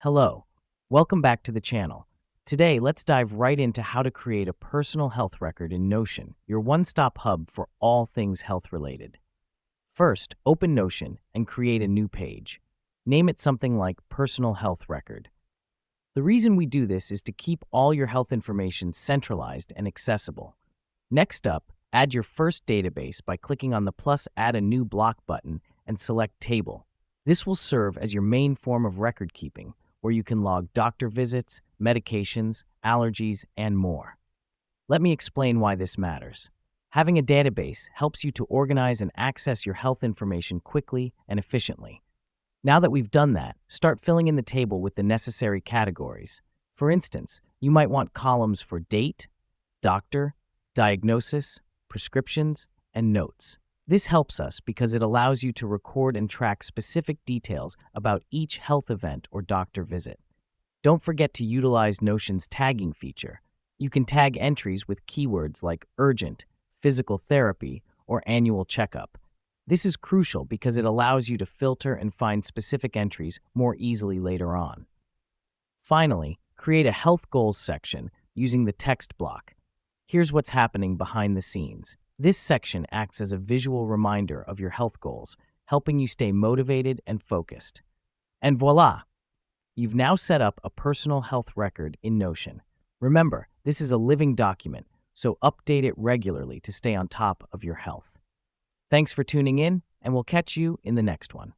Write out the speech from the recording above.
Hello, welcome back to the channel. Today, let's dive right into how to create a personal health record in Notion, your one-stop hub for all things health-related. First, open Notion and create a new page. Name it something like Personal Health Record. The reason we do this is to keep all your health information centralized and accessible. Next up, add your first database by clicking on the plus Add a New Block button and select Table. This will serve as your main form of record keeping, where you can log doctor visits, medications, allergies, and more. Let me explain why this matters. Having a database helps you to organize and access your health information quickly and efficiently. Now that we've done that, start filling in the table with the necessary categories. For instance, you might want columns for date, doctor, diagnosis, prescriptions, and notes. This helps us because it allows you to record and track specific details about each health event or doctor visit. Don't forget to utilize Notion's tagging feature. You can tag entries with keywords like urgent, physical therapy, or annual checkup. This is crucial because it allows you to filter and find specific entries more easily later on. Finally, create a health goals section using the text block. Here's what's happening behind the scenes. This section acts as a visual reminder of your health goals, helping you stay motivated and focused. And voila! You've now set up a personal health record in Notion. Remember, this is a living document, so update it regularly to stay on top of your health. Thanks for tuning in, and we'll catch you in the next one.